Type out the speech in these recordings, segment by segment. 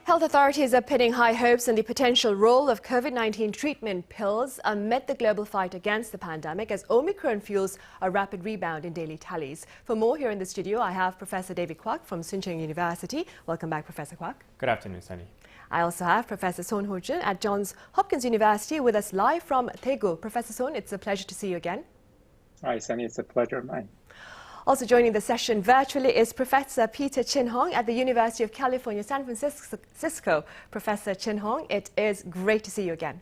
Health authorities are pinning high hopes on the potential role of COVID-19 treatment pills amid the global fight against the pandemic as Omicron fuels a rapid rebound in daily tallies. For more, here in the studio, I have Professor David Kwak from Suncheon University. Welcome back, Professor Kwak. Good afternoon, Sunny. I also have Professor Son Ho-jun at Johns Hopkins University with us live from Daegu. Professor Son, it's a pleasure to see you again. Hi, Sunny. It's a pleasure of mine. Also joining the session virtually is Professor Peter Chin Hong at the University of California, San Francisco. Professor Chin Hong, it is great to see you again.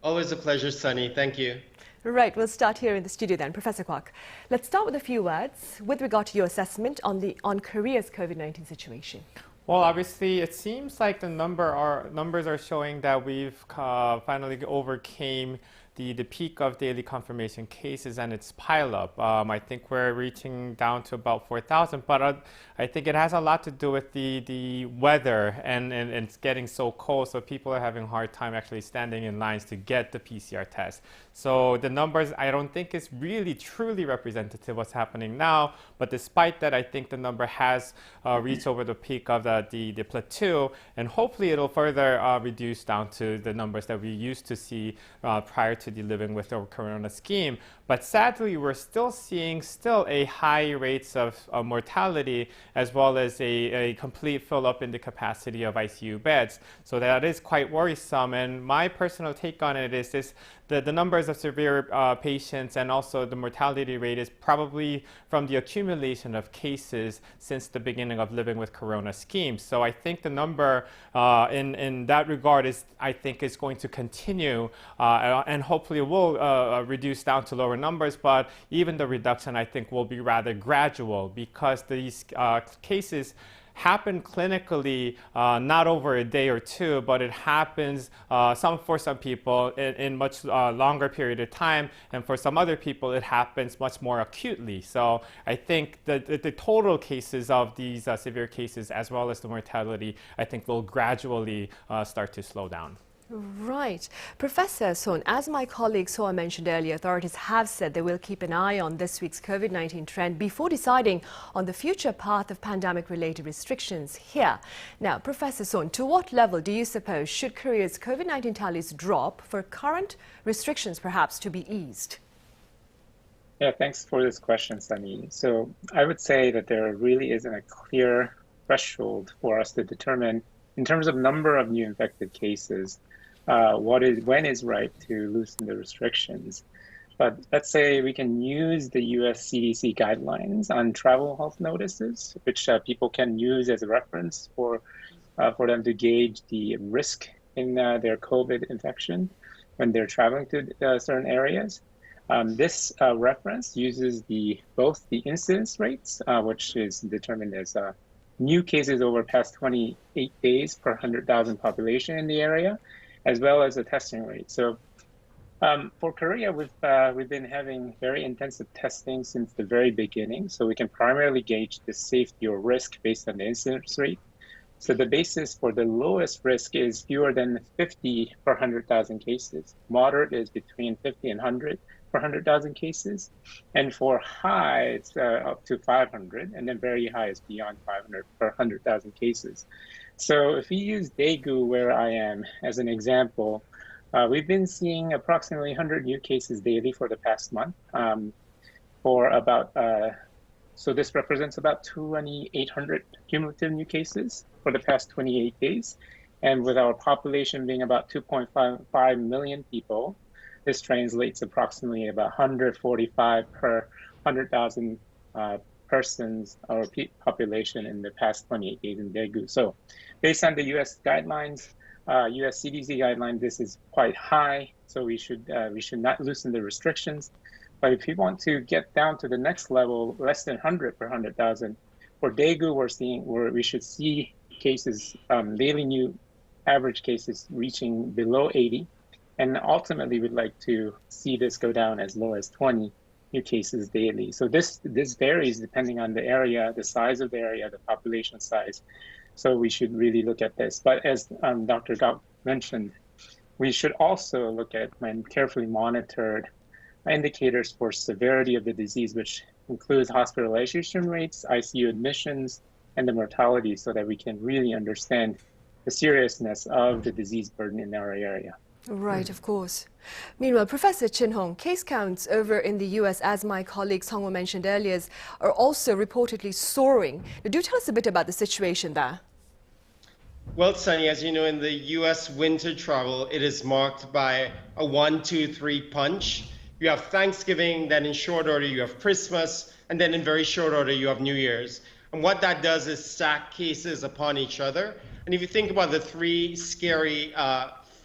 Always a pleasure, Sunny. Thank you. Right, we'll start here in the studio then. Professor Kwak, let's start with a few words with regard to your assessment on Korea's COVID-19 situation. Well, obviously, it seems like the numbers are showing that we've finally overcame the peak of daily confirmation cases and its pileup. I think we're reaching down to about 4,000, but I think it has a lot to do with the weather and it's getting so cold, so people are having a hard time actually standing in lines to get the PCR test. So the numbers, I don't think is really truly representative of what's happening now, but despite that, I think the number has reached over the peak of the plateau, and hopefully it'll further reduce down to the numbers that we used to see prior to the living with the corona scheme. But sadly, we're still seeing a high rates of mortality, as well as a complete fill up in the capacity of ICU beds. So that is quite worrisome. And my personal take on it is the numbers of severe patients and also the mortality rate is probably from the accumulation of cases since the beginning of living with corona scheme. So I think the number in that regard is going to continue and hopefully will reduce down to lower numbers, but even the reduction I think will be rather gradual because these cases happen clinically not over a day or two, but it happens for some people in much longer period of time, and for some other people it happens much more acutely. So I think that the total cases of these severe cases as well as the mortality I think will gradually start to slow down. Right. Professor Son, as my colleague Soa mentioned earlier, authorities have said they will keep an eye on this week's COVID-19 trend before deciding on the future path of pandemic-related restrictions here. Now, Professor Son, to what level do you suppose should Korea's COVID-19 tallies drop for current restrictions perhaps to be eased? Yeah, thanks for this question, Sunny. So I would say that there really isn't a clear threshold for us to determine in terms of number of new infected cases, when is right to loosen the restrictions. But let's say we can use the US CDC guidelines on travel health notices, which people can use as a reference for them to gauge the risk in their COVID infection when they're traveling to certain areas. This reference uses both the incidence rates, which is determined as new cases over past 28 days per 100,000 population in the area, as well as the testing rate. So for Korea, we've been having very intensive testing since the very beginning. So we can primarily gauge the safety or risk based on the incidence rate. So the basis for the lowest risk is fewer than 50 per 100,000 cases. Moderate is between 50 and 100 per 100,000 cases. And for high, it's up to 500. And then very high is beyond 500 per 100,000 cases. So if we use Daegu, where I am, as an example, we've been seeing approximately 100 new cases daily for the past month. So this represents about 2,800 cumulative new cases for the past 28 days. And with our population being about 2.5 million people, this translates approximately about 145 per 100,000 persons or population in the past 28 days in Daegu. So based on the US guidelines, US CDC guidelines, this is quite high. So we should not loosen the restrictions. But if we want to get down to the next level, less than 100 per 100,000, for Daegu, we should see cases, daily new average cases reaching below 80. And ultimately, we'd like to see this go down as low as 20 new cases daily. So this varies depending on the area, the size of the area, the population size. So we should really look at this. But as Dr. Gao mentioned, we should also look at and carefully monitor indicators for severity of the disease, which includes hospitalization rates, ICU admissions, and the mortality, so that we can really understand the seriousness of the disease burden in our area. Right, of course. Meanwhile, Professor Chin Hong, case counts over in the US, as my colleague Song Woo mentioned earlier, are also reportedly soaring. Now, do tell us a bit about the situation there. Well, Sunny, as you know, in the US winter travel, it is marked by a 1, 2, 3 punch. You have Thanksgiving, then in short order you have Christmas, and then in very short order you have New Year's. And what that does is stack cases upon each other. And if you think about the three scary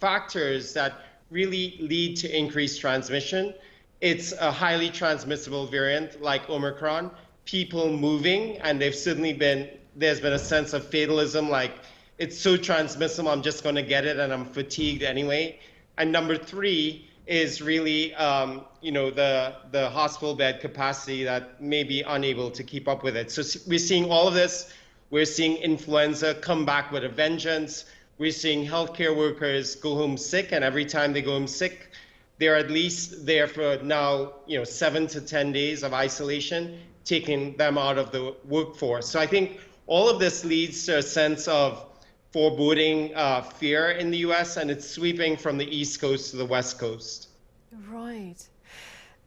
factors that really lead to increased transmission, it's a highly transmissible variant like Omicron, people moving, and there's been a sense of fatalism, like it's so transmissible, I'm just going to get it and I'm fatigued anyway. And number three is really, the hospital bed capacity that may be unable to keep up with it. So we're seeing all of this. We're seeing influenza come back with a vengeance. We're seeing healthcare workers go home sick, and every time they go home sick, they're at least there for now, 7 to 10 days of isolation, taking them out of the workforce. So I think all of this leads to a sense of foreboding fear in the US, and it's sweeping from the East Coast to the West Coast. Right.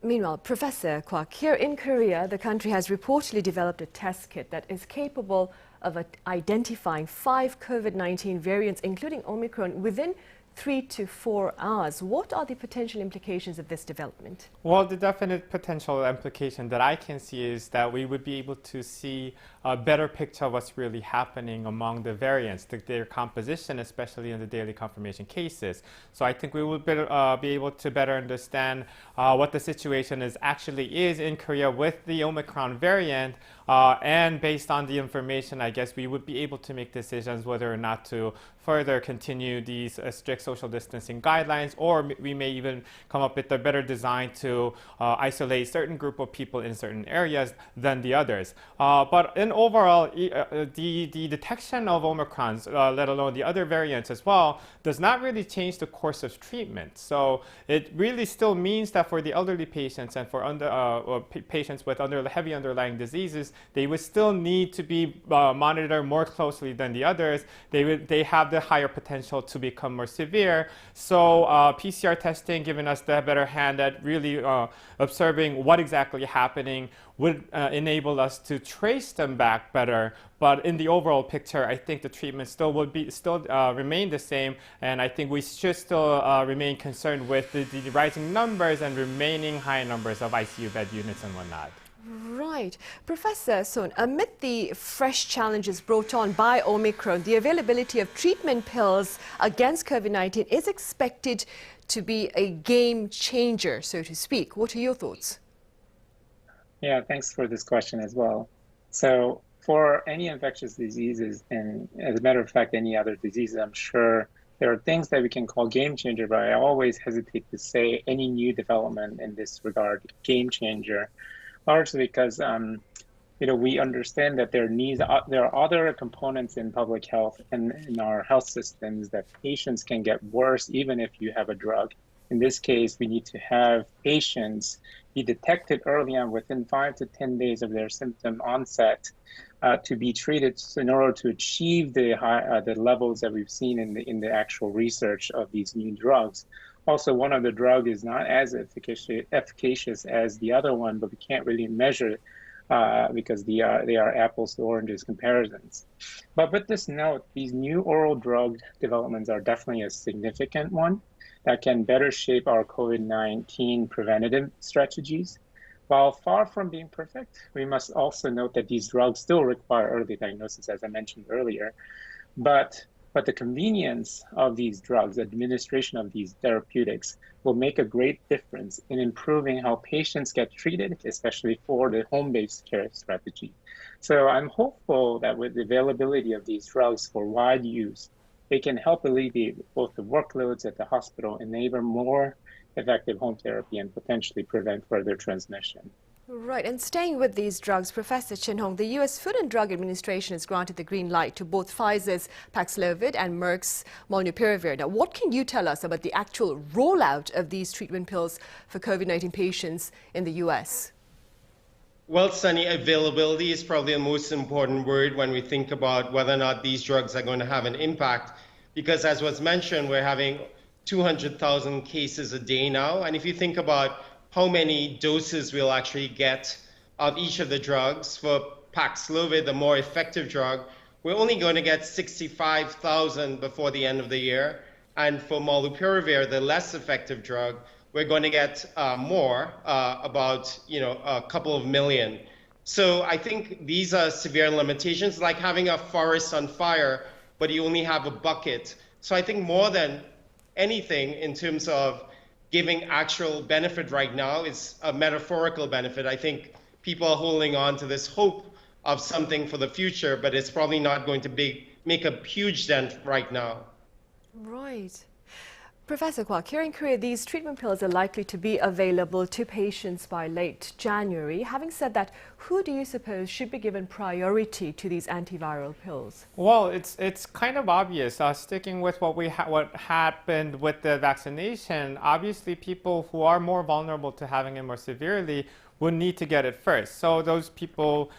Meanwhile, Professor Kwak, here in Korea, the country has reportedly developed a test kit that is capable of identifying 5 COVID-19 variants, including Omicron, within 3 to 4 hours. What are the potential implications of this development? Well, the definite potential implication that I can see is that we would be able to see a better picture of what's really happening among the variants, their composition, especially in the daily confirmation cases. So I think we would be able to better understand what the situation actually is in Korea with the Omicron variant. And based on the information, I guess we would be able to make decisions whether or not to further continue these strict social distancing guidelines, or we may even come up with a better design to isolate certain group of people in certain areas than the others. But in overall, the detection of Omicrons, let alone the other variants as well, does not really change the course of treatment. So it really still means that for the elderly patients and for patients with heavy underlying diseases, they would still need to be monitored more closely than the others. They have the higher potential to become more severe. So PCR testing giving us the better hand at really observing what exactly happening would enable us to trace them back better. But in the overall picture, I think the treatment still remain the same, and I think we should still remain concerned with the rising numbers and remaining high numbers of ICU bed units and whatnot. Right. Professor Soon, amid the fresh challenges brought on by Omicron, the availability of treatment pills against COVID-19 is expected to be a game changer, so to speak. What are your thoughts? Yeah, thanks for this question as well. So for any infectious diseases, and as a matter of fact, any other diseases, I'm sure there are things that we can call game changer, but I always hesitate to say any new development in this regard, game changer. Largely because we understand that there are other components in public health and in our health systems that patients can get worse even if you have a drug. In this case, we need to have patients be detected early on within 5 to 10 days of their symptom onset to be treated in order to achieve the levels that we've seen in the actual research of these new drugs. Also, one of the drugs is not as efficacious as the other one, but we can't really measure because they are apples to oranges comparisons. But with this note, these new oral drug developments are definitely a significant one that can better shape our COVID-19 preventative strategies. While far from being perfect, we must also note that these drugs still require early diagnosis, as I mentioned earlier. But the convenience of these drugs, administration of these therapeutics, will make a great difference in improving how patients get treated, especially for the home-based care strategy. So I'm hopeful that with the availability of these drugs for wide use, they can help alleviate both the workloads at the hospital, enable more effective home therapy, and potentially prevent further transmission. Right, and staying with these drugs, Professor Chin Hong, the U.S. Food and Drug Administration has granted the green light to both Pfizer's Pacslovid and Merck's Molnupiravir. Now, what can you tell us about the actual rollout of these treatment pills for COVID-19 patients in the U.S.? Well, Sunny, availability is probably the most important word when we think about whether or not these drugs are going to have an impact. Because as was mentioned, we're having 200,000 cases a day now. And if you think about how many doses we'll actually get of each of the drugs, for Paxlovid, the more effective drug, we're only going to get 65,000 before the end of the year. And for molnupiravir, the less effective drug, we're going to get more, about a couple of million. So I think these are severe limitations, like having a forest on fire, but you only have a bucket. So I think more than anything in terms of giving actual benefit right now, is a metaphorical benefit. I think people are holding on to this hope of something for the future, but it's probably not going to make a huge dent right now. Right. Professor Kwok, here in Korea, these treatment pills are likely to be available to patients by late January. Having said that, who do you suppose should be given priority to these antiviral pills? Well, it's kind of obvious. Sticking with what happened with the vaccination, obviously people who are more vulnerable to having it more severely would need to get it first. So those people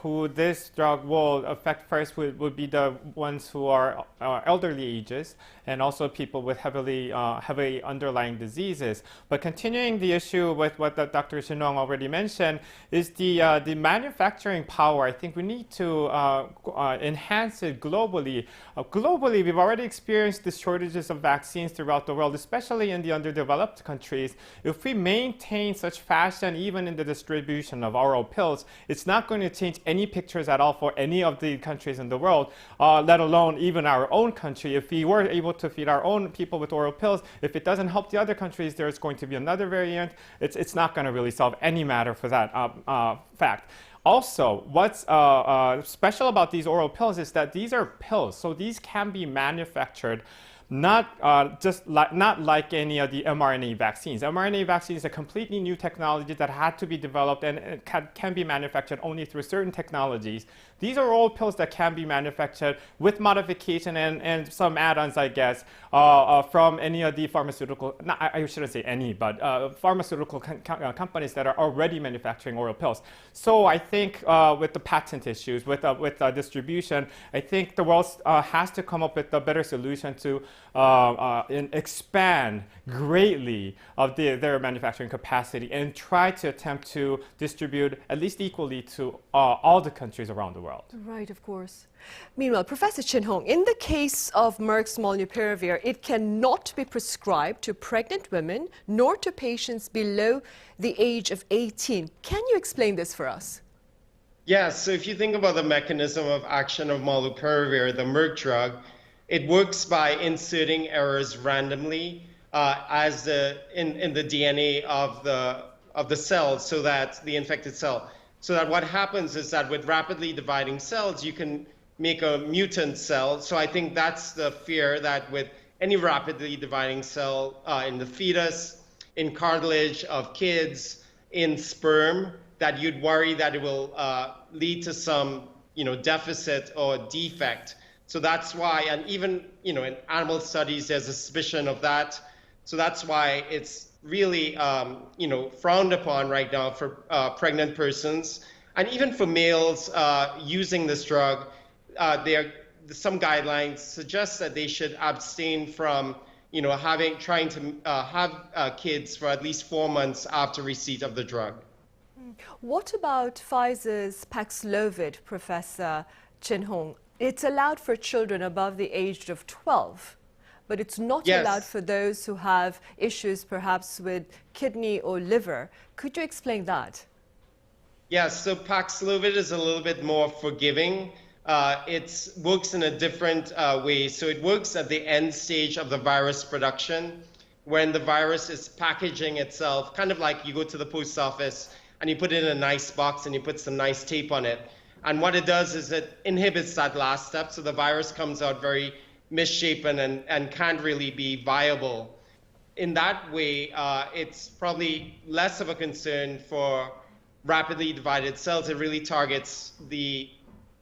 who this drug will affect first would be the ones who are elderly ages, and also people with heavy underlying diseases. But continuing the issue with what Dr. Shin-Hong already mentioned is the manufacturing power. I think we need to enhance it globally. Globally, we've already experienced the shortages of vaccines throughout the world, especially in the underdeveloped countries. If we maintain such fashion even in the distribution of oral pills, it's not going to change any pictures at all for any of the countries in the world, let alone even our own country. If we were able to feed our own people with oral pills, if it doesn't help the other countries, there's going to be another variant. It's not going to really solve any matter for that fact. Also, what's special about these oral pills is that these are pills, so these can be manufactured not like any of the mRNA vaccines. mRNA vaccines is a completely new technology that had to be developed, and it can be manufactured only through certain technologies. These are oral pills that can be manufactured with modification and some add-ons, I guess, from any of the pharmaceutical, I shouldn't say any, but pharmaceutical companies that are already manufacturing oral pills. So I think with the patent issues, with distribution, I think the world has to come up with a better solution to expand greatly of their manufacturing capacity and try to attempt to distribute at least equally to all the countries around the world. Right, of course. Meanwhile, Professor Shin-Hong, in the case of Merck's molnupiravir, it cannot be prescribed to pregnant women nor to patients below the age of 18. Can you explain this for us? Yeah, so if you think about the mechanism of action of molnupiravir, the Merck drug, it works by inserting errors randomly in the DNA of the cell, so that the infected cell. So that what happens is that with rapidly dividing cells, you can make a mutant cell. So I think that's the fear, that with any rapidly dividing cell in the fetus, in cartilage of kids, in sperm, that you'd worry that it will lead to some deficit or defect. So that's why, and even in animal studies, there's a suspicion of that. So that's why it's really frowned upon right now for pregnant persons, and even for males using this drug. Some guidelines suggest that they should abstain from trying to have kids for at least 4 months after receipt of the drug. What about Pfizer's Pacslovid, Professor Shin-Hong? It's allowed for children above the age of 12. But it's not allowed for those who have issues perhaps with kidney or liver. Could you explain that? Yes, so Paxlovid is a little bit more forgiving. It works in a different way. So it works at the end stage of the virus production, when the virus is packaging itself, kind of like you go to the post office and you put it in a nice box and you put some nice tape on it. And what it does is it inhibits that last step, so the virus comes out very misshapen and can't really be viable. In that way, it's probably less of a concern for rapidly divided cells. It really targets the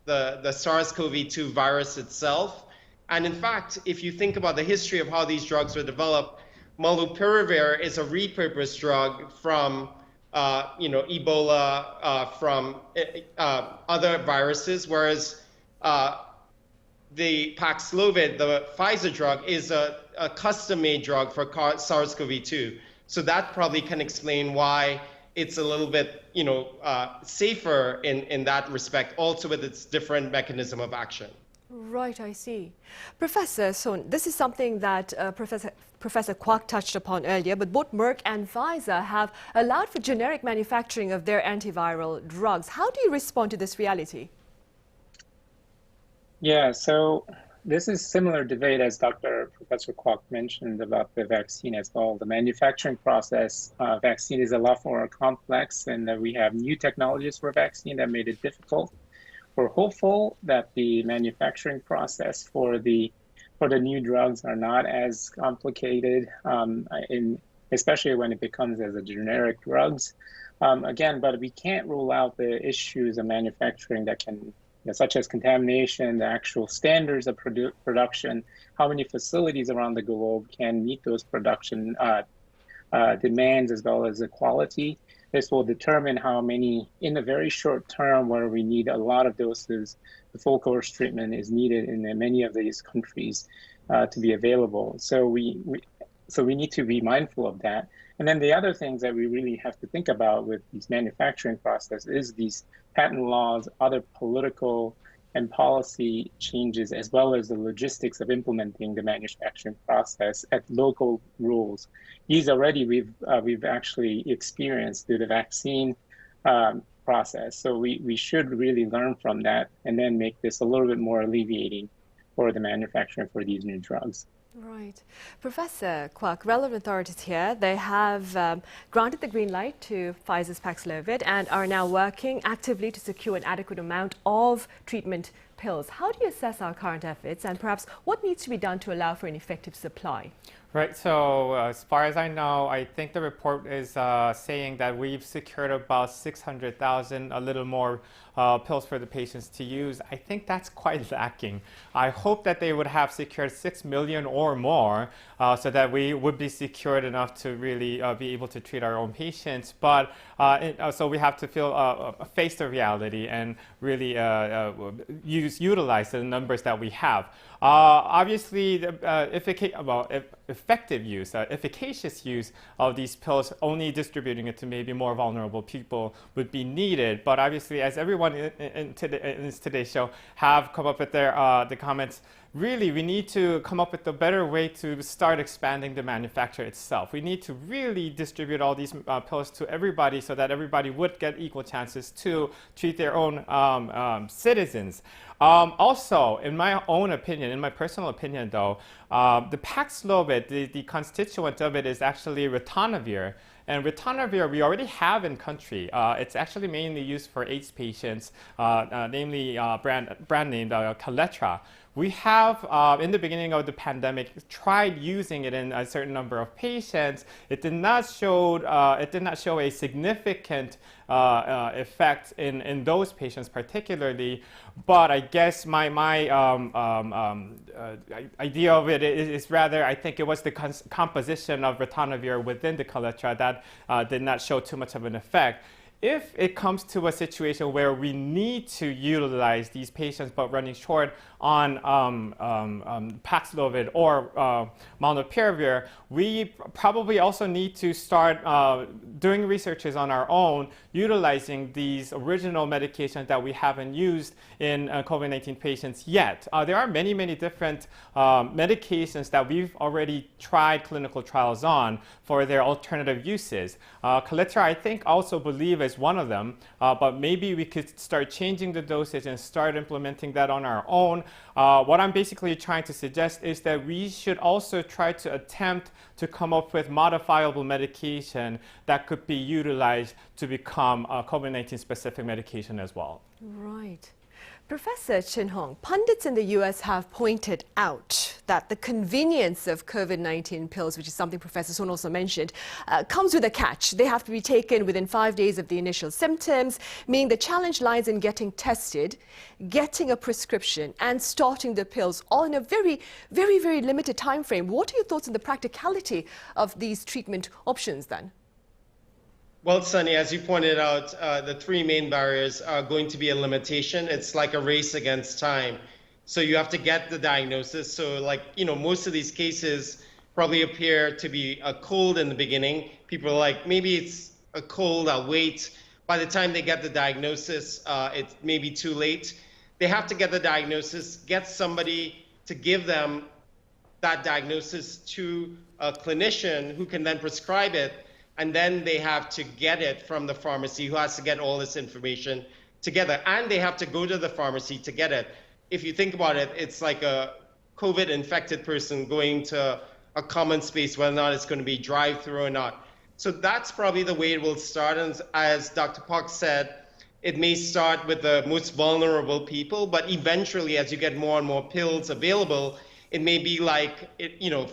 SARS-CoV-2 virus itself. And in fact, if you think about the history of how these drugs were developed, molnupiravir is a repurposed drug from Ebola from other viruses, whereas the Paxlovid, the Pfizer drug, is a custom-made drug for SARS-CoV-2. So that probably can explain why it's a little bit, safer in that respect, also with its different mechanism of action. Right, I see. Professor Sohn, this is something that Professor Kwok touched upon earlier, but both Merck and Pfizer have allowed for generic manufacturing of their antiviral drugs. How do you respond to this reality? Yeah, so this is similar debate as Professor Kwok mentioned about the vaccine as well. The manufacturing process vaccine is a lot more complex, and we have new technologies for vaccine that made it difficult. We're hopeful that the manufacturing process for the new drugs are not as complicated, especially when it becomes as a generic drugs. Again, but we can't rule out the issues of manufacturing that can, such as contamination, the actual standards of production, how many facilities around the globe can meet those production demands as well as the quality. This will determine how many, in the very short term, where we need a lot of doses, the full course treatment is needed in many of these countries to be available. So we need to be mindful of that. And then the other things that we really have to think about with these manufacturing process is these patent laws, other political and policy changes, as well as the logistics of implementing the manufacturing process at local rules. These already we've actually experienced through the vaccine process. So we should really learn from that and then make this a little bit more alleviating for the manufacturing for these new drugs. Right. Professor Kwok, relevant authorities here, they have granted the green light to Pfizer's Pacslovid and are now working actively to secure an adequate amount of treatment pills. How do you assess our current efforts, and perhaps what needs to be done to allow for an effective supply? Right, so as far as I know, I think the report is saying that we've secured about 600,000, a little more pills for the patients to use. I think that's quite lacking. I hope that they would have secured 6 million or more so that we would be secured enough to really be able to treat our own patients. But so we have to face the reality and really utilize the numbers that we have. Obviously, effective use, efficacious use of these pills, only distributing it to maybe more vulnerable people would be needed. But obviously, as everyone in today's show have come up with the comments, really, we need to come up with a better way to start expanding the manufacture itself. We need to really distribute all these pills to everybody so that everybody would get equal chances to treat their own citizens. Also, in my own opinion, in my personal opinion though, the Paxlovid, the constituent of it is actually ritonavir. And ritonavir we already have in country. It's actually mainly used for AIDS patients, namely brand named Kaletra. We have, in the beginning of the pandemic, tried using it in a certain number of patients. It did not show a significant effect in those patients particularly. But I guess my idea of it is rather, I think it was the composition of ritonavir within the Kaletra that did not show too much of an effect. If it comes to a situation where we need to utilize these patients but running short on Paxlovid or molnupiravir, we probably also need to start doing researches on our own, utilizing these original medications that we haven't used in COVID-19 patients yet. There are many, many different medications that we've already tried clinical trials on for their alternative uses. Kaletra, I think, also believe is one of them, but maybe we could start changing the dosage and start implementing that on our own. What I'm basically trying to suggest is that we should also try to attempt to come up with modifiable medication that could be utilized to become a COVID-19 specific medication as well. Right. Professor Chin Hong, pundits in the US have pointed out that the convenience of COVID-19 pills, which is something Professor Sohn also mentioned, comes with a catch. They have to be taken within 5 days of the initial symptoms, meaning the challenge lies in getting tested, getting a prescription, and starting the pills, all in a very, very, very limited time frame. What are your thoughts on the practicality of these treatment options then? Well, Sunny, as you pointed out, the three main barriers are going to be a limitation. It's like a race against time. So you have to get the diagnosis. So like, most of these cases probably appear to be a cold in the beginning. People are like, maybe it's a cold, I'll wait. By the time they get the diagnosis, it may be too late. They have to get the diagnosis, get somebody to give them that diagnosis to a clinician who can then prescribe it. And then they have to get it from the pharmacy who has to get all this information together. And they have to go to the pharmacy to get it. If you think about it, it's like a COVID infected person going to a common space, whether or not it's going to be drive-through or not. So that's probably the way it will start. And as Dr. Park said, it may start with the most vulnerable people, but eventually as you get more and more pills available, it may be like,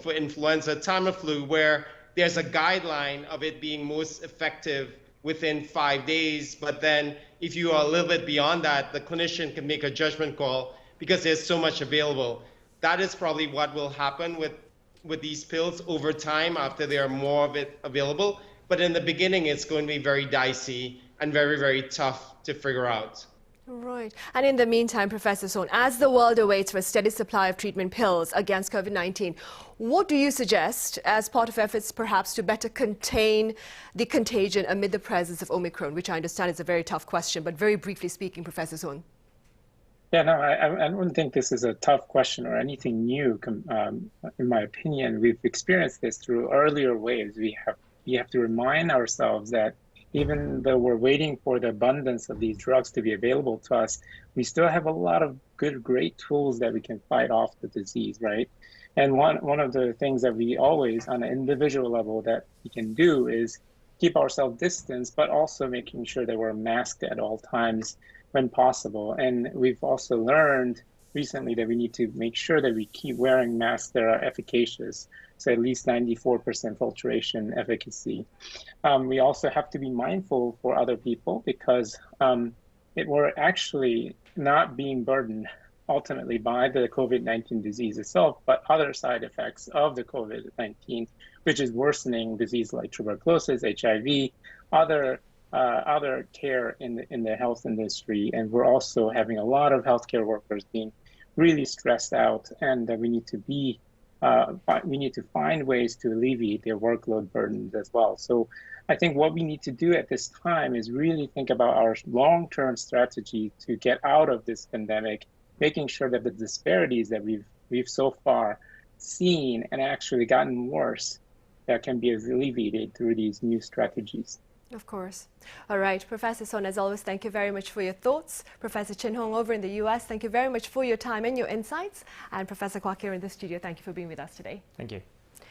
for influenza, Tamiflu, where there's a guideline of it being most effective within 5 days. But then if you are a little bit beyond that, the clinician can make a judgment call because there's so much available. That is probably what will happen with these pills over time after there are more of it available. But in the beginning, it's going to be very dicey and very, very tough to figure out. Right. And in the meantime, Professor Sohn, as the world awaits for a steady supply of treatment pills against COVID-19, what do you suggest as part of efforts perhaps to better contain the contagion amid the presence of Omicron, which I understand is a very tough question, but very briefly speaking, Professor Sohn? Yeah, no, I don't think this is a tough question or anything new. In my opinion, we've experienced this through earlier waves. We have to remind ourselves that even though we're waiting for the abundance of these drugs to be available to us, we still have a lot of great tools that we can fight off the disease, right? And one of the things that we always, on an individual level, that we can do is keep ourselves distanced, but also making sure that we're masked at all times when possible. And we've also learned recently that we need to make sure that we keep wearing masks that are efficacious, so at least 94% filtration efficacy. We also have to be mindful for other people because we're actually not being burdened ultimately by the COVID-19 disease itself, but other side effects of the COVID-19, which is worsening disease like tuberculosis, HIV, other care in the health industry. And we're also having a lot of healthcare workers being really stressed out, and that we need to find ways to alleviate their workload burdens as well. So I think what we need to do at this time is really think about our long-term strategy to get out of this pandemic, making sure that the disparities that we've so far seen and actually gotten worse, that can be alleviated through these new strategies. Of course. All right, Professor Sohn, as always, thank you very much for your thoughts. Professor Chin Hong over in the US, thank you very much for your time and your insights. And Professor Kwok here in the studio, thank you for being with us today. Thank you.